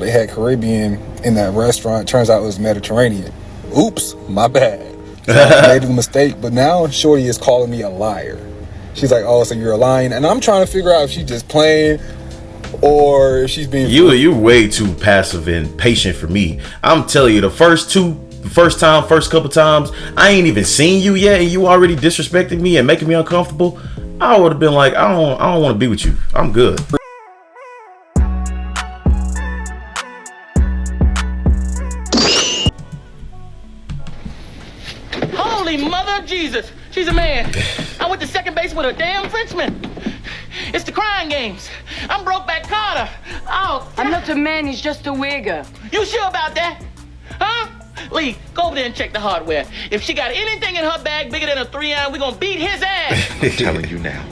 They had Caribbean in that restaurant. Turns out it was Mediterranean. Oops, my bad. So I made a mistake, but now Shorty is calling me a liar. She's like, "Oh, so you're lying," and I'm trying to figure out if she's just playing or if she's being. You're way too passive and patient for me. I'm telling you, the first couple times, I ain't even seen you yet, and you already disrespecting me and making me uncomfortable. I would have been like, I don't want to be with you. I'm good. Holy mother of Jesus, she's a man. I went to second base with a damn Frenchman. It's the crying games. I'm Brokeback Carter. Oh, I'm not a man, he's just a wigger. You sure about that? Huh? Lee, go over there and check the hardware. If she got anything in her bag bigger than a 3-iron, we're gonna beat his ass. I'm telling you now,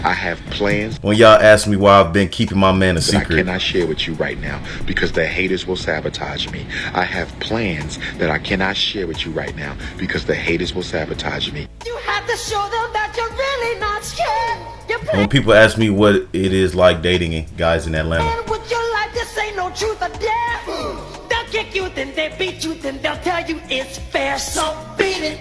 I have plans. When y'all ask me why I've been keeping my man a secret, I cannot share with you right now because the haters will sabotage me. I have plans that I cannot share with you right now because the haters will sabotage me. You have to show them that you're really not scared. when people ask me what it is like dating guys in Atlanta, And with your life, this ain't no truth or dare. They'll kick you, then they beat you, then they'll tell you it's fair. So beat it.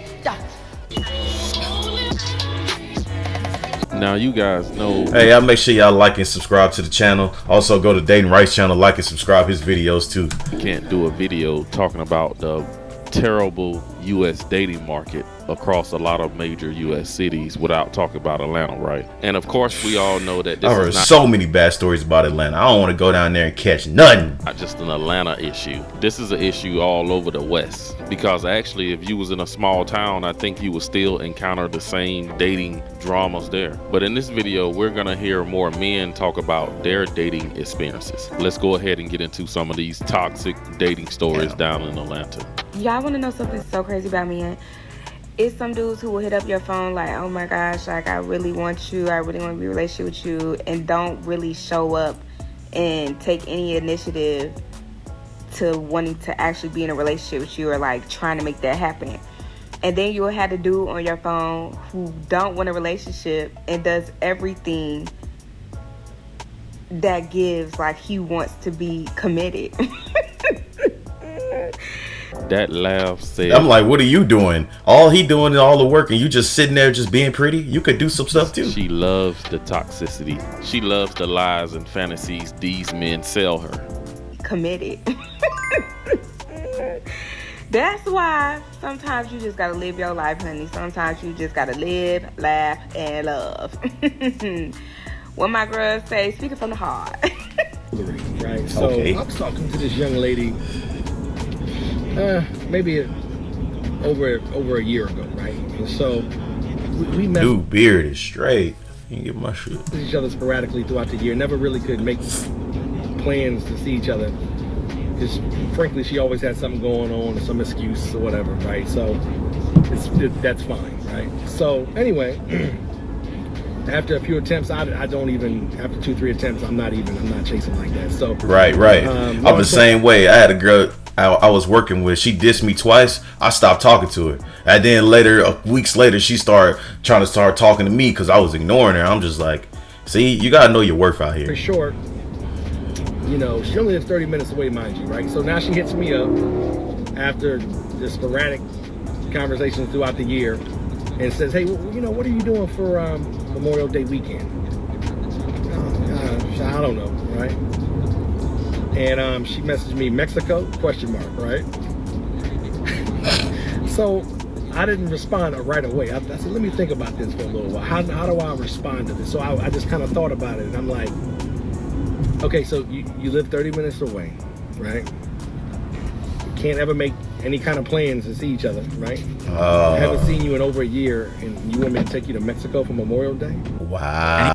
Now you guys know. hey, y'all make sure y'all like and subscribe to the channel. Also go to Dating Rice channel, like and subscribe his videos too. You can't do a video talking about the terrible U.S. dating market across a lot of major U.S. cities without talking about Atlanta, right? And of course, we all know that this I heard is not so many bad stories about Atlanta. I don't want to go down there and catch nothing. not just an Atlanta issue. This is an issue all over the West. Because actually, if you was in a small town, I think you would still encounter the same dating dramas there. But in this video, we're gonna hear more men talk about their dating experiences. Let's go ahead and get into some of these toxic dating stories down in Atlanta. Y'all want to know something so crazy about men? It's some dudes who will hit up your phone like, oh my gosh, like I really want you, I really want to be in a relationship with you, and don't really show up and take any initiative to wanting to actually be in a relationship with you or like trying to make that happen. And then you'll have a dude on your phone who don't want a relationship and does everything that gives like he wants to be committed. That laugh said, I'm like, what are you doing? All he doing is all the work and you just sitting there just being pretty? You could do some stuff too. she loves the toxicity. She loves the lies and fantasies these men sell her. Committed. That's why sometimes you just gotta live your life, honey. Sometimes you just gotta live, laugh, and love. What my girls say, speaking from the heart. Right. So Okay. I was talking to this young lady, maybe over a year ago, right? And so we met Dude, beard is straight. You can get my shit. each other sporadically throughout the year. Never really could make plans to see each other because, frankly, she always had something going on or some excuse or whatever, right? So that's fine, right? So anyway. After a few attempts, I don't even, after 2-3 attempts, I'm not chasing like that. So Right. I'm the same way. I had a girl I was working with. She dissed me twice. I stopped talking to her. And then weeks later, she started trying to start talking to me because I was ignoring her. I'm just like, see, you gotta know your worth out here. for short, you know, she only lives 30 minutes away, mind you, right? So now she hits me up after the sporadic conversations throughout the year and says, hey, you know, what are you doing for Memorial Day weekend? I don't know, right? And she messaged me, Mexico, ? Right? So I didn't respond right away. I said, let me think about this for a little while. How do I respond to this? So I just kind of thought about it, and I'm like, okay, so you live 30 minutes away, right? Can't ever make any kind of plans to see each other, right? I haven't seen you in over a year, and you want me to take you to Mexico for Memorial Day? Wow.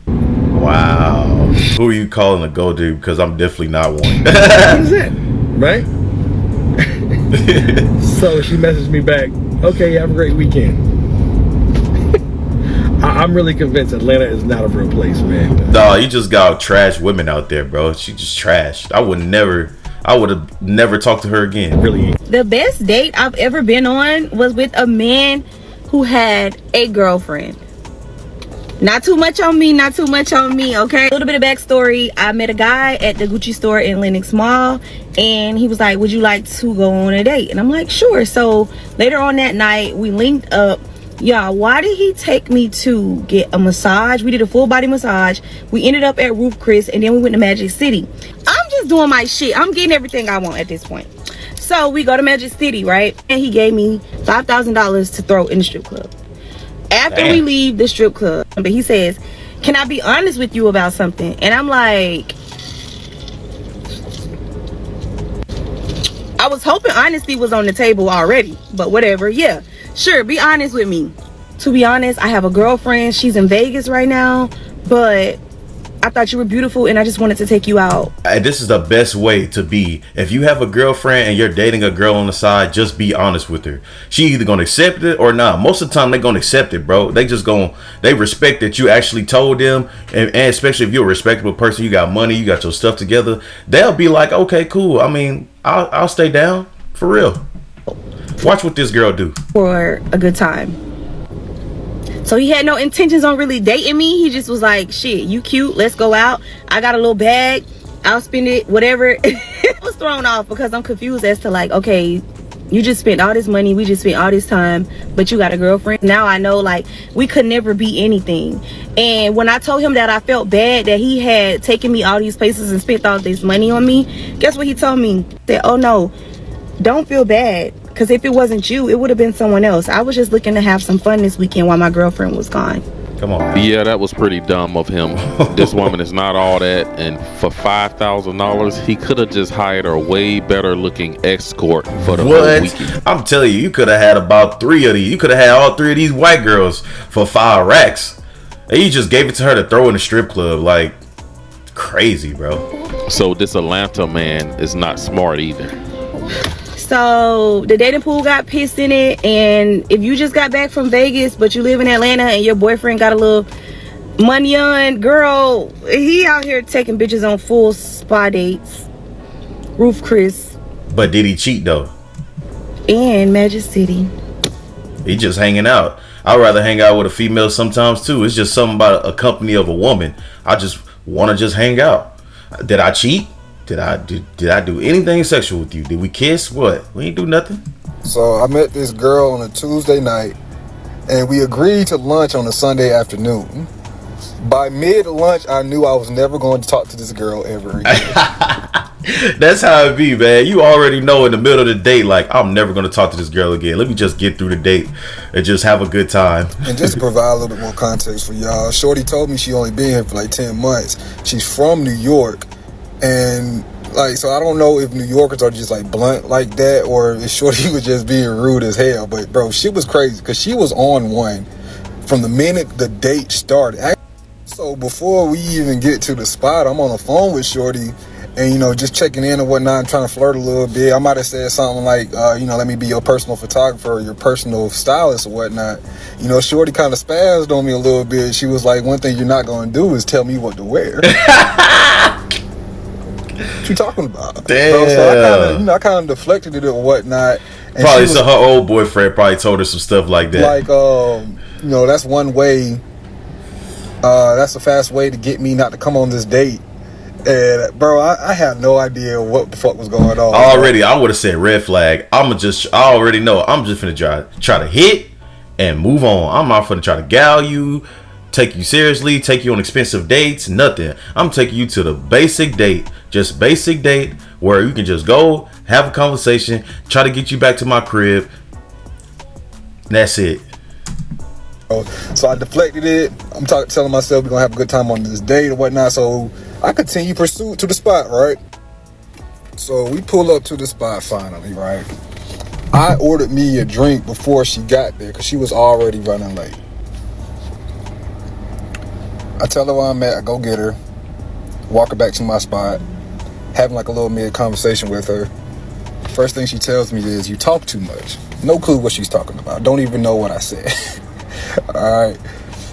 Who are you calling a go dude? Because I'm definitely not one. What is that? Right? So she messaged me back, okay, have a great weekend. I'm really convinced Atlanta is not a real place, man. No, you just got trash women out there, bro. She just trashed. I would have never talked to her again. Really ain't. The best date I've ever been on was with a man who had a girlfriend. Not too much on me, not too much on me, okay? A little bit of backstory. I met a guy at the Gucci store in Lenox Mall, and he was like, would you like to go on a date? And I'm like, sure. So later on that night, we linked up. Y'all, why did he take me to get a massage? We did a full body massage. We ended up at Ruth Chris, and then we went to Magic City. I'm just doing my shit. I'm getting everything I want at this point. So we go to Magic City, right? And he gave me $5,000 to throw in the strip club. After we leave the strip club, but he says, can I be honest with you about something? And I'm like, I was hoping honesty was on the table already, but whatever. Yeah, sure, be honest with me. To be honest, I have a girlfriend. She's in Vegas right now, but I thought you were beautiful and I just wanted to take you out. And this is the best way to be. If you have a girlfriend and you're dating a girl on the side, just be honest with her. She either gonna accept it or not. Most of the time they gonna accept it, bro. They respect that you actually told them, and especially if you're a respectable person, you got money, you got your stuff together, they'll be like, okay, cool. I mean, I'll stay down for real. Watch what this girl do for a good time. So he had no intentions on really dating me. He just was like, shit, you cute, let's go out. I got a little bag, I'll spend it, whatever. I was thrown off because I'm confused as to like, okay, you just spent all this money, we just spent all this time, but you got a girlfriend. Now I know like we could never be anything. And when I told him that I felt bad that he had taken me all these places and spent all this money on me, guess what he told me? He said, oh no, don't feel bad. Because if it wasn't you, it would have been someone else. I was just looking to have some fun this weekend while my girlfriend was gone. Come on. Yeah, that was pretty dumb of him. This woman is not all that. And for $5,000, he could have just hired a way better looking escort for the whole weekend. I'm telling you, you could have had about 3 of these. You could have had all 3 of these white girls for 5 racks. And you just gave it to her to throw in the strip club. Like, crazy, bro. So this Atlanta man is not smart either. So the dating pool got pissed in it, and if you just got back from Vegas but you live in Atlanta and your boyfriend got a little money on, girl, he out here taking bitches on full spa dates. Ruth Chris. But did he cheat though? And Magic City. He just hanging out. I'd rather hang out with a female sometimes too. It's just something about a company of a woman. I just want to just hang out. Did I cheat? Did I do anything sexual with you? Did we kiss? What? We ain't do nothing. So I met this girl on a Tuesday night, and we agreed to lunch on a Sunday afternoon. By mid-lunch, I knew I was never going to talk to this girl ever again. That's how it be, man. You already know in the middle of the date, like, I'm never going to talk to this girl again. Let me just get through the date and just have a good time. And just to provide a little bit more context for y'all, Shorty told me she only been here for like 10 months. She's from New York. And like, so I don't know if New Yorkers are just like blunt like that, or if Shorty was just being rude as hell. But bro, shit was crazy because she was on one from the minute the date started. So before we even get to the spot, I'm on the phone with Shorty, and you know, just checking in and whatnot, and trying to flirt a little bit. I might have said something like, you know, let me be your personal photographer or your personal stylist or whatnot. You know, Shorty kind of spazzed on me a little bit. She was like, one thing you're not going to do is tell me what to wear. What you talking about? Damn. Bro, so I kind of deflected it or whatnot. And probably so her old boyfriend probably told her some stuff like that. Like, you know, that's one way. That's a fast way to get me not to come on this date. And bro, I had no idea what the fuck was going on. Already, I would have said red flag. I already know. I'm just finna try to hit and move on. I'm not finna try to gal you, take you seriously, take you on expensive dates, nothing. I'm taking you to the basic date, just basic date where you can just go, have a conversation, try to get you back to my crib. That's it. So I deflected it. I'm telling myself we're gonna have a good time on this date or whatnot. So I continue pursuit to the spot, right? So we pull up to the spot finally, right? I ordered me a drink before she got there because she was already running late. I tell her where I'm at, I go get her, walk her back to my spot, having like a little mid conversation with her. First thing she tells me is, you talk too much. No clue what she's talking about. Don't even know what I said. Alright.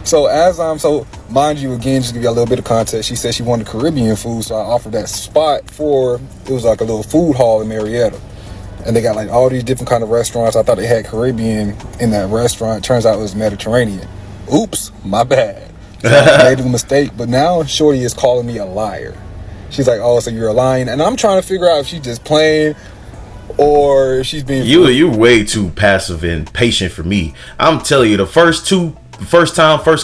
So mind you, again, just to give you a little bit of context, she said she wanted Caribbean food, so I offered that spot it was like a little food hall in Marietta. And they got like all these different kind of restaurants. I thought they had Caribbean in that restaurant. Turns out it was Mediterranean. Oops, my bad. So I made a mistake, but now Shorty is calling me a liar. She's like, oh, so you're lying, and I'm trying to figure out if she's just playing or if she's being. You're way too passive and patient for me. I'm telling you, the first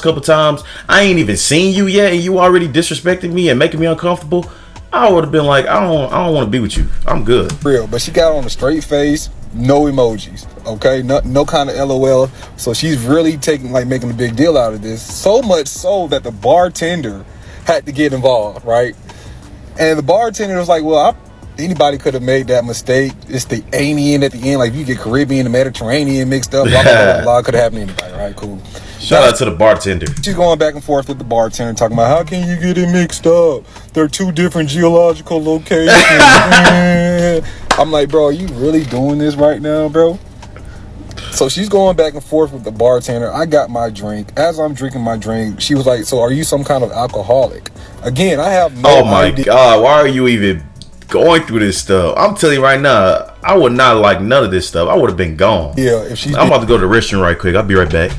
couple times, I ain't even seen you yet, and you already disrespecting me and making me uncomfortable. I would have been like, I don't want to be with you. I'm good. Real, but she got on a straight face, no emojis, okay, no kind of LOL. So she's really making a big deal out of this. So much so that the bartender had to get involved, right? And the bartender was like, well, anybody could have made that mistake. It's the Anian at the end, like you get Caribbean and Mediterranean mixed up. Blah, blah, blah, blah. Could have happened to anybody, right? Cool. Shout out to the bartender. She's going back and forth with the bartender, talking about how can you get it mixed up? They're two different geological locations. I'm like, bro, are you really doing this right now, bro? So she's going back and forth with the bartender. I got my drink. As I'm drinking my drink, she was like, so are you some kind of alcoholic? Again, I have no idea. Oh my God, why are you even going through this stuff? I'm telling you right now, I would not like none of this stuff. I would have been gone. Yeah, if she's I'm about to go to the restroom right quick. I'll be right back.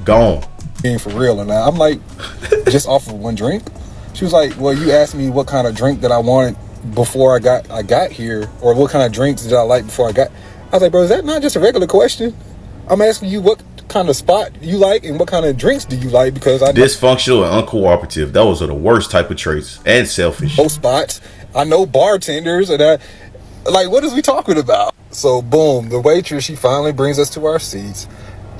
Gone. Being for real, and I'm like, just off of one drink. She was like, well, you asked me what kind of drink that I wanted before I got here, or what kind of drinks did I like before I got. I was like, bro, is that not just a regular question? I'm asking you what kind of spot you like and what kind of drinks do you like, because I dysfunctional and uncooperative. Those are the worst type of traits, and selfish. Both spots. I know bartenders, and like, what is we talking about? So boom, the waitress, she finally brings us to our seats.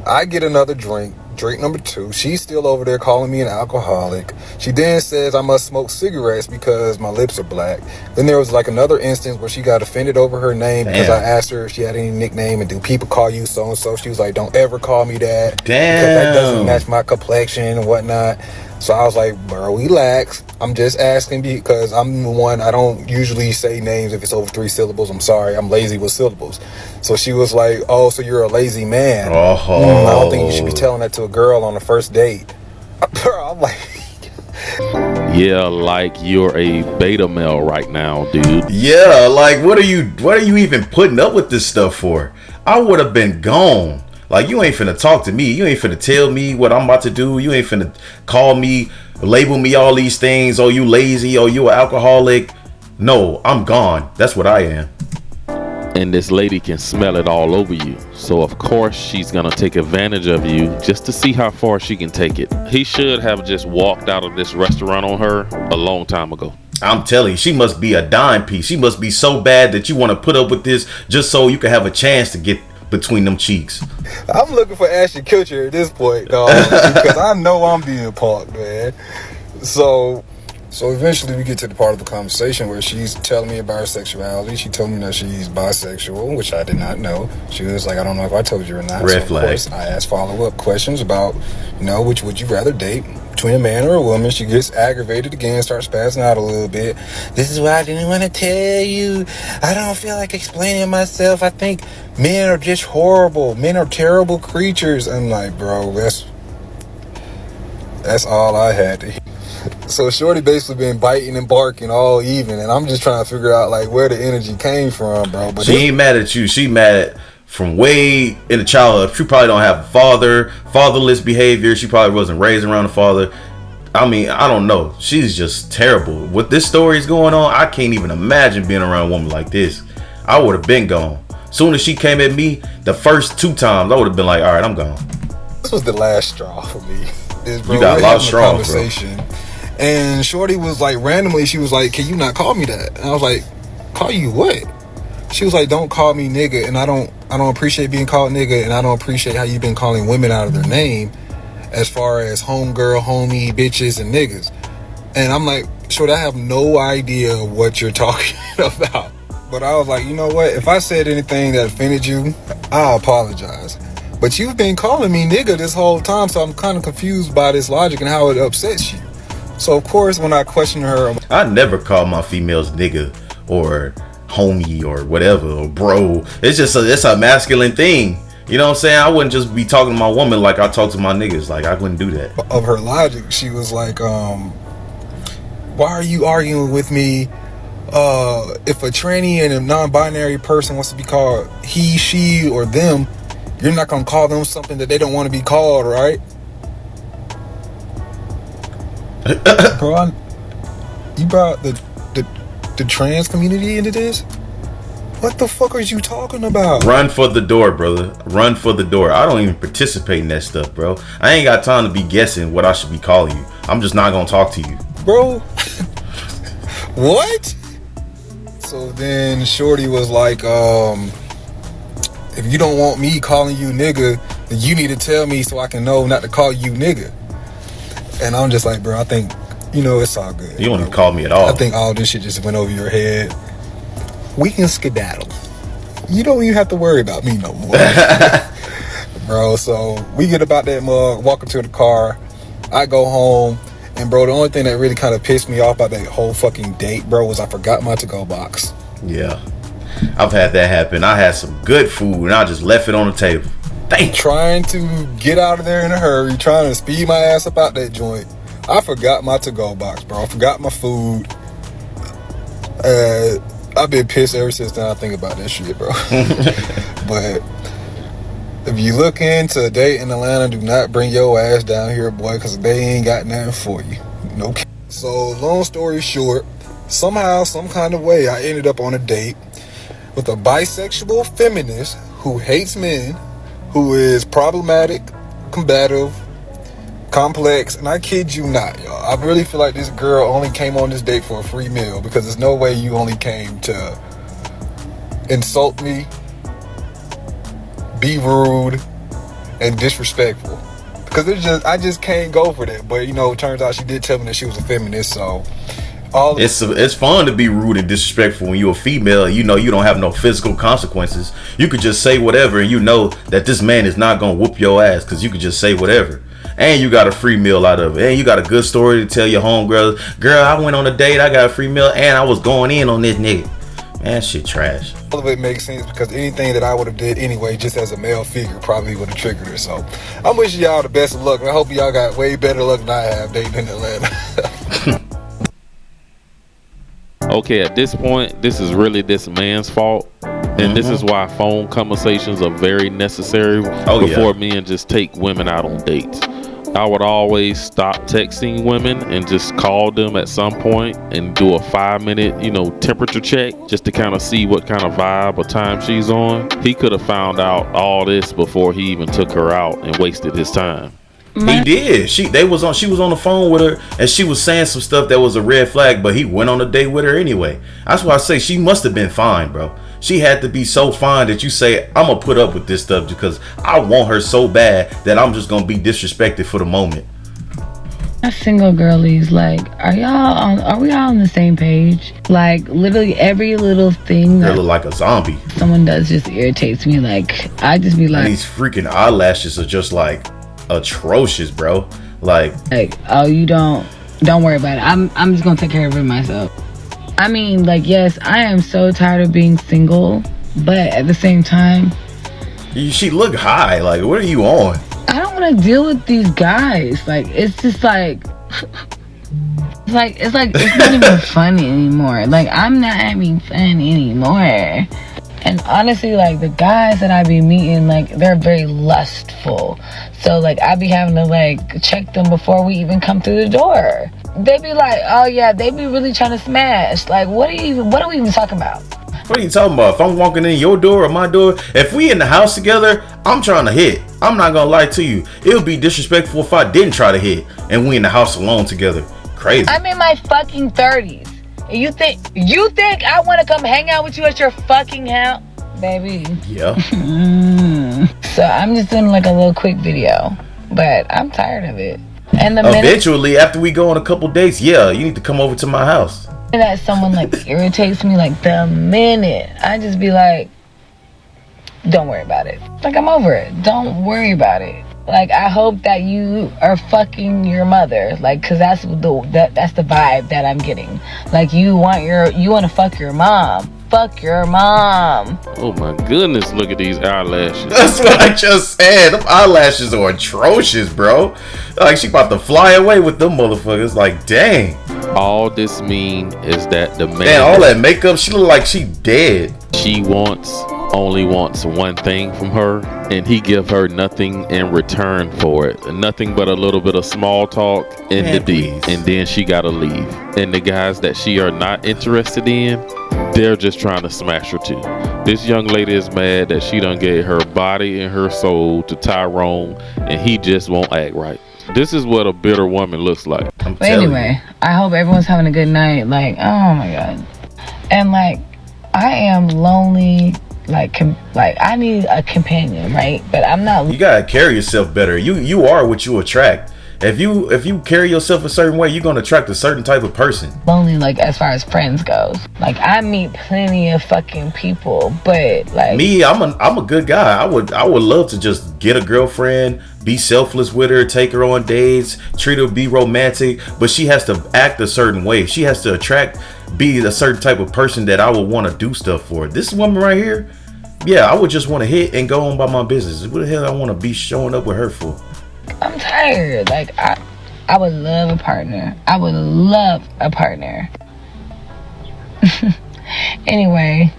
I get another drink number 2. She's still over there calling me an alcoholic. She then says I must smoke cigarettes because my lips are black. Then there was like another instance where she got offended over her name because I asked her if she had any nickname and do people call you so and so. She was like, don't ever call me that. Damn. Because that doesn't match my complexion and whatnot. So I was like, bro, relax. I'm just asking because I'm the one, I don't usually say names if it's over 3 syllables. I'm sorry, I'm lazy with syllables. So she was like, oh, so you're a lazy man. I don't think you should be telling that to a girl on the first date. Bro, I'm like... Yeah, like you're a beta male right now, dude. Yeah, like what are you even putting up with this stuff for? I would have been gone. Like, you ain't finna talk to me. You ain't finna tell me what I'm about to do. You ain't finna call me, label me all these things. Oh, you lazy. Oh, you an alcoholic. No, I'm gone. That's what I am. And this lady can smell it all over you. So, of course, she's going to take advantage of you just to see how far she can take it. He should have just walked out of this restaurant on her a long time ago. I'm telling you, she must be a dime piece. She must be so bad that you want to put up with this just so you can have a chance to get between them cheeks. I'm looking for Ashton Kutcher at this point, dog, because I know I'm being punked, man. So eventually we get to the part of the conversation where she's telling me about her sexuality. She told me that she's bisexual, which I did not know. She was like, I don't know if I told you or not. Red flag. Of course, I asked follow-up questions about, which would you rather date, between a man or a woman. She gets aggravated again, starts passing out a little bit. This is what I didn't want to tell you. I don't feel like explaining myself. I think men are just horrible. Men are terrible creatures. I'm like, bro, that's all I had to hear. So shorty basically been biting and barking all evening, and I'm just trying to figure out like where the energy came from, bro. But she ain't mad at you. She mad from way in the childhood. She probably don't have a father, fatherless behavior. She probably wasn't raised around a father. I mean, I don't know. She's just terrible. What this story is going on, I can't even imagine being around a woman like this. I would have been gone. Soon as she came at me, the first 2 times, I would have been like, all right, I'm gone. This was the last straw for me. You got a lot of straws, bro. And shorty was like, randomly, she was like, can you not call me that? And I was like, call you what? She was like, don't call me nigga, and I don't appreciate being called nigga, and I don't appreciate how you've been calling women out of their name as far as homegirl, homie, bitches, and niggas. And I'm like, shorty, I have no idea what you're talking about. But I was like, you know what? If I said anything that offended you, I apologize. But you've been calling me nigga this whole time, so I'm kind of confused by this logic and how it upsets you. So, of course, when I question her... I never call my females nigga or homie or whatever, or bro. It's just it's a masculine thing. You know what I'm saying? I wouldn't just be talking to my woman like I talk to my niggas. Like, I wouldn't do that. Of her logic, she was like, why are you arguing with me? If a tranny and a non-binary person wants to be called he, she, or them, you're not going to call them something that they don't want to be called, right? Bro, you brought the trans community into this? What the fuck are you talking about? Run for the door, brother. Run for the door. I don't even participate in that stuff, bro. I ain't got time to be guessing what I should be calling you. I'm just not gonna talk to you, bro. What? So then Shorty was like, if you don't want me calling you nigga, then you need to tell me so I can know not to call you nigga. And I'm just like, bro, I think, it's all good. You don't even call me at all. I think all this shit just went over your head. We can skedaddle. You don't even have to worry about me no more. Bro, so we get about that mug, walk into the car. I go home. And bro, the only thing that really kind of pissed me off about that whole fucking date, bro, was I forgot my to-go box. Yeah. I've had that happen. I had some good food and I just left it on the table. Dang. Trying to get out of there in a hurry, trying to speed my ass up out that joint. I forgot my to-go box, bro. I forgot my food. I've been pissed ever since then. I think about that shit, bro. But if you look into a date in Atlanta, do not bring your ass down here, boy, because they ain't got nothing for you. Nope. So, long story short, somehow, some kind of way, I ended up on a date with a bisexual feminist who hates men, who is problematic, combative, complex, and I kid you not, y'all. I really feel like this girl only came on this date for a free meal, because there's no way you only came to insult me, be rude, and disrespectful. Because I just can't go for that. But it turns out she did tell me that she was a feminist, so it's fun to be rude and disrespectful when you're a female. You don't have no physical consequences. You could just say whatever, and you know that this man is not gonna whoop your ass because you could just say whatever. And you got a free meal out of it. And you got a good story to tell your homegirl. Girl, I went on a date, I got a free meal, and I was going in on this nigga. Man, shit trash. All of it makes sense because anything that I would have did anyway, just as a male figure, probably would have triggered her. So I'm wishing y'all the best of luck. I hope y'all got way better luck than I have dating in Atlanta. Okay, at this point, this is really this man's fault. And this is why phone conversations are very necessary before men just take women out on dates. I would always stop texting women and just call them at some point and do a 5-minute, temperature check just to kind of see what kind of vibe or time she's on. He could have found out all this before he even took her out and wasted his time. He did. She was on the phone with her and she was saying some stuff that was a red flag, but he went on a date with her anyway. That's why I say she must have been fine, bro. She had to be so fine that you say, I'm gonna put up with this stuff because I want her so bad that I'm just gonna be disrespected for the moment. Single girlies, are we all on the same page? Like, literally every little thing that look like a zombie someone does just irritates me. Like, I just be like, and these freaking eyelashes are just like atrocious, bro. Like oh, you don't worry about it. I'm just gonna take care of it myself. I mean, yes, I am so tired of being single, but at the same time, she look high. Like, what are you on? I don't want to deal with these guys. It's just it's not even funny anymore. I'm not having fun anymore. And honestly, the guys that I be meeting, they're very lustful. So, I be having to, check them before we even come through the door. They be like, oh, yeah, they be really trying to smash. What are we even talking about? What are you talking about? If I'm walking in your door or my door, if we in the house together, I'm trying to hit. I'm not going to lie to you. It would be disrespectful if I didn't try to hit and we in the house alone together. Crazy. I'm in my fucking 30s. And you think I want to come hang out with you at your fucking house? Baby. Yeah. So I'm just doing a little quick video. But I'm tired of it. And eventually, after we go on a couple dates, yeah, you need to come over to my house. That someone irritates me the minute I just be like, don't worry about it. I'm over it. Don't worry about it. I hope that you are fucking your mother. Cause that's the vibe that I'm getting. You want to fuck your mom. Fuck your mom. Oh my goodness, look at these eyelashes. That's what I just said. Them eyelashes are atrocious, bro. She about to fly away with them motherfuckers. Dang. All this mean is that the man, all that makeup, she look like she dead. She wants only wants one thing from her, and he give her nothing in return for it. Nothing but a little bit of small talk and the D, and then she gotta leave. And the guys that she are not interested in, they're just trying to smash her too. This young lady is mad that she done gave her body and her soul to Tyrone, and he just won't act right. This is what a bitter woman looks like. But anyway, I hope everyone's having a good night. Like, oh my God. And like, I am lonely. Like I need a companion, right? But I'm not. You gotta carry yourself better. You are what you attract. If you carry yourself a certain way, you're gonna attract a certain type of person. Lonely, like as far as friends goes. Like I meet plenty of fucking people, but like me, I'm a good guy. I would love to just get a girlfriend, be selfless with her, take her on dates, treat her, be romantic. But she has to act a certain way. She has to be a certain type of person that I would want to do stuff for. This woman right here, yeah, I would just want to hit and go on by my business. What the hell I want to be showing up with her for? I'm tired. Like I would love a partner. I would love a partner. Anyway,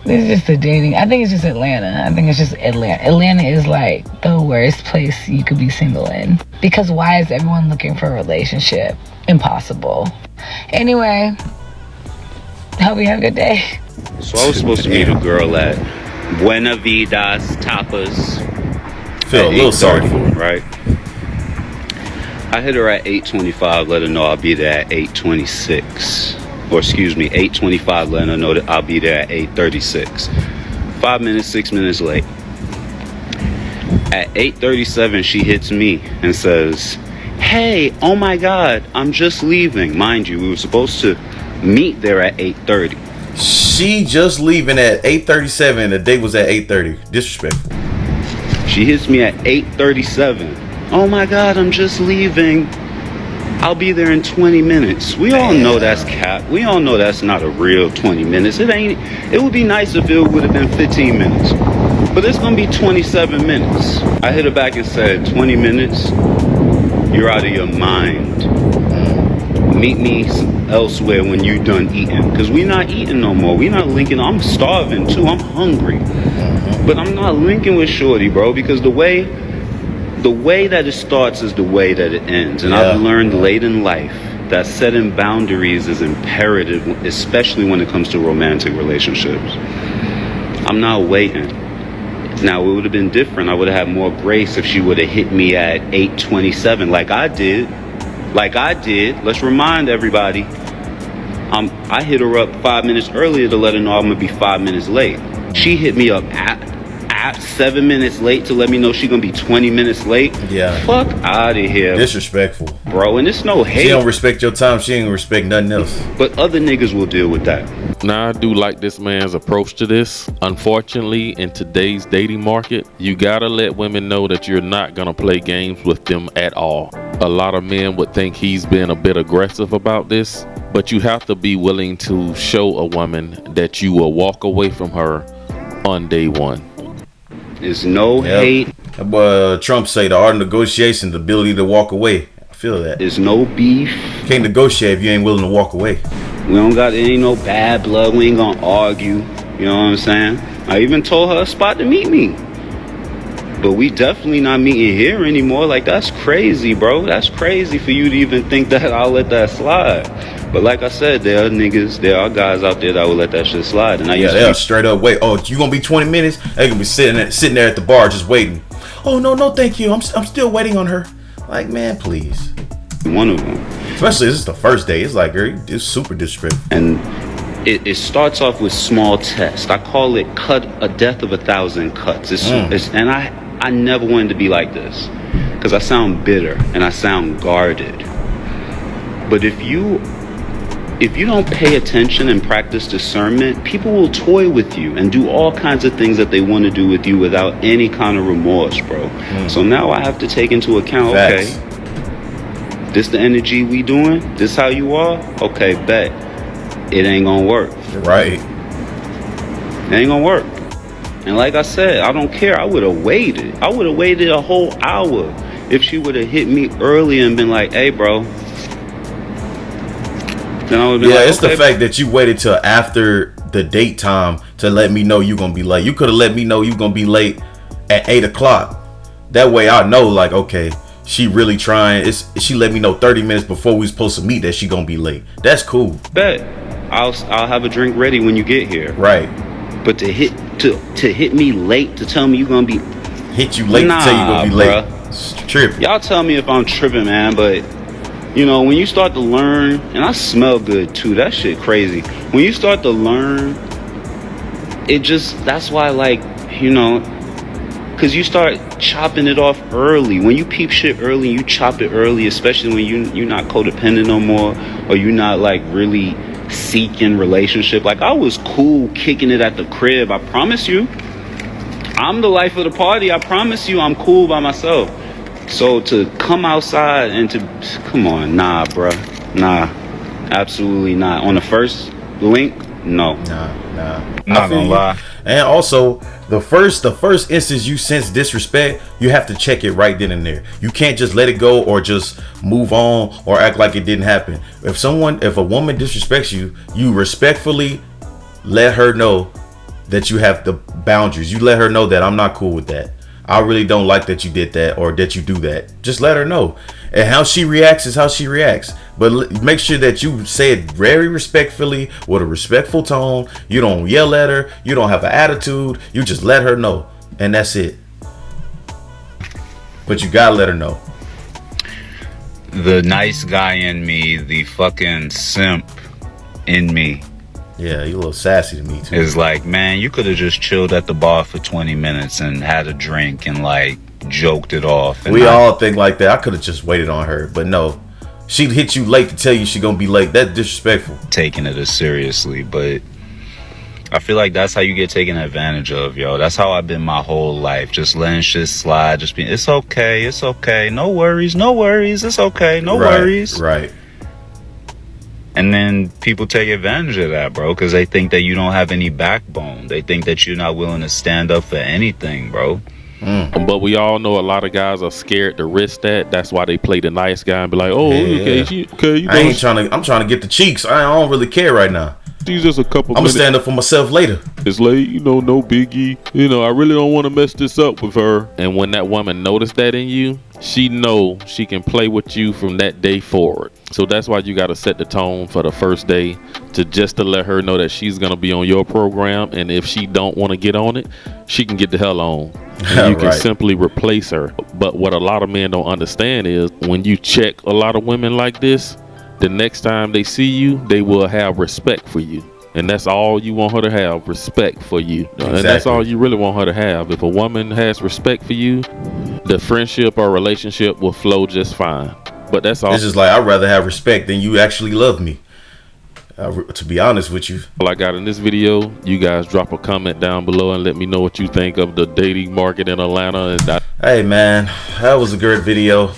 this is just the dating. I think it's just Atlanta. I think it's just Atlanta. Atlanta is like the worst place you could be single in. Because why is everyone looking for a relationship? Impossible. Anyway, hope you have a good day. So I was supposed to meet a girl at Buena Vidas Tapas. Feel a little sorry for her, right? I hit her at 8:25, let her know I'll be there at 8:26. Or excuse me, 8:25, letting her know that I'll be there at 8:36. 5 minutes, 6 minutes late. At 8:37, she hits me and says, "Hey, oh my God, I'm just leaving." Mind you, we were supposed to meet there at 8:30. She just leaving at 8:37. The date was at 8:30. Disrespectful. She hits me at 8:37. "Oh my God, I'm just leaving. I'll be there in 20 minutes. We all know that's cap. We all know that's not a real 20 minutes. It would be nice if it would have been 15 minutes. But it's going to be 27 minutes. I hit her back and said, 20 minutes? You're out of your mind. Meet me elsewhere when you're done eating. Because we're not eating no more. We're not linking. I'm starving too. I'm hungry. But I'm not linking with shorty, bro. Because the way that it starts is the way that it ends. And I've learned late in life that setting boundaries is imperative, especially when it comes to romantic relationships. I'm not waiting. Now, it would have been different. I would have had more grace if she would have hit me at 8:27 like I did. Let's remind everybody. I hit her up 5 minutes earlier to let her know I'm going to be 5 minutes late. She hit me up at 7 minutes late to let me know she gonna be 20 minutes late. Yeah. Fuck out of here. Disrespectful. Bro, and it's no hate. She don't respect your time, she ain't gonna respect nothing else. But other niggas will deal with that. Now, I do like this man's approach to this. Unfortunately, in today's dating market, you gotta let women know that you're not gonna play games with them at all. A lot of men would think he's been a bit aggressive about this, but you have to be willing to show a woman that you will walk away from her on day one. There's no hate. Trump say the art of negotiation, the ability to walk away. I feel that. There's no beef. Can't negotiate if you ain't willing to walk away. We don't got any no bad blood. We ain't gonna argue. You know what I'm saying? I even told her a spot to meet me. But we definitely not meeting here anymore. Like, that's crazy, bro. That's crazy for you to even think that I'll let that slide. But like I said, there are guys out there that will let that shit slide. And they'll straight up wait. Oh, you gonna be 20 minutes? They gonna be sitting there at the bar just waiting. Oh no, thank you. I'm still waiting on her. Like, man, please. One of them. Especially this is the first day. It's like, it's super disrespectful. And it starts off with small tests. I call it a death of 1,000 cuts. And I never wanted to be like this because I sound bitter and I sound guarded. But if you don't pay attention and practice discernment, people will toy with you and do all kinds of things that they want to do with you without any kind of remorse, bro. So now I have to take into account, Facts. Okay, this the energy we doing? This how you are? Okay, bet. It ain't gonna work. Right. It ain't gonna work. And like I said, I don't care. I would have waited. I would have waited a whole hour if she would have hit me early and been like, hey, bro. Then I would have been like, it's the fact that you waited till after the date time to let me know you gonna be late. You could have let me know you gonna be late at 8 o'clock. That way I know, like, okay, she really trying. She let me know 30 minutes before we supposed to meet that she gonna be late. That's cool. Bet. I'll have a drink ready when you get here. Right. But to hit me late to tell me you gonna be hit you late to tell you gonna be late. It's tripping. Y'all tell me if I'm tripping, man, but you know, when you start to learn, and I smell good too, that shit crazy. When you start to learn, that's why, like, you know, because you start chopping it off early. When you peep shit early, you chop it early, especially when you're not codependent no more, or you're not like really seeking relationship. Like, I was cool kicking it at the crib. I promise you, I'm the life of the party. I promise you, I'm cool by myself. So to come outside and come on, nah, bruh, nah, absolutely not. On the first link, no, nah. Not gonna lie. And also, the first instance you sense disrespect, you have to check it right then and there. You can't just let it go or just move on or act like it didn't happen. If a woman disrespects you, you respectfully let her know that you have the boundaries. You let her know that I'm not cool with that. I really don't like that you did that or that you do that. Just let her know. And how she reacts is how she reacts. But make sure that you say it very respectfully, with a respectful tone. You don't yell at her. You don't have an attitude. You just let her know. And that's it. But you gotta let her know. The nice guy in me, the fucking simp in me. Yeah, you a little sassy to me too. It's like, man, you could have just chilled at the bar for 20 minutes and had a drink and like joked it off. And we all think like that. I could have just waited on her, but no. She'd hit you late to tell you she gonna be late. That's disrespectful. Taking it as seriously, but I feel like that's how you get taken advantage of, yo. That's how I've been my whole life. Just letting shit slide. Just being, it's okay. No worries. It's okay. No worries. Right. And then people take advantage of that, bro, because they think that you don't have any backbone. They think that you're not willing to stand up for anything, bro. But we all know a lot of guys are scared to risk that. That's why they play the nice guy and be like, "Oh, okay, you know, I'm trying to get the cheeks. I don't really care right now. She's just a couple. I'm gonna stand up for myself later. It's late, you know, no biggie. You know, I really don't want to mess this up with her." And when that woman noticed that in you, she know she can play with you from that day forward. So that's why you got to set the tone for the first day, to let her know that she's gonna be on your program, and if she don't want to get on it, she can get the hell on. And you can simply replace her. But what a lot of men don't understand is when you check a lot of women like this, the next time they see you, they will have respect for you. And that's all you want her to have, respect for you. Exactly. And that's all you really want her to have. If a woman has respect for you, the friendship or relationship will flow just fine. But that's all. It's just like, I'd rather have respect than you actually love me. To be honest with you. All I got in this video, you guys drop a comment down below and let me know what you think of the dating market in Atlanta. Hey man, that was a great video.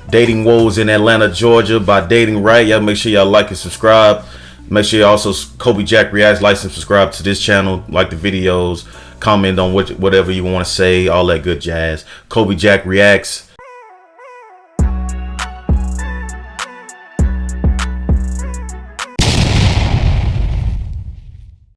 Dating woes in Atlanta, Georgia by Dating Right. Y'all make sure y'all like and subscribe. Make sure you also Kobe Jack Reacts, like and subscribe to this channel, like the videos, comment on whatever you want to say, all that good jazz. Kobe Jack Reacts.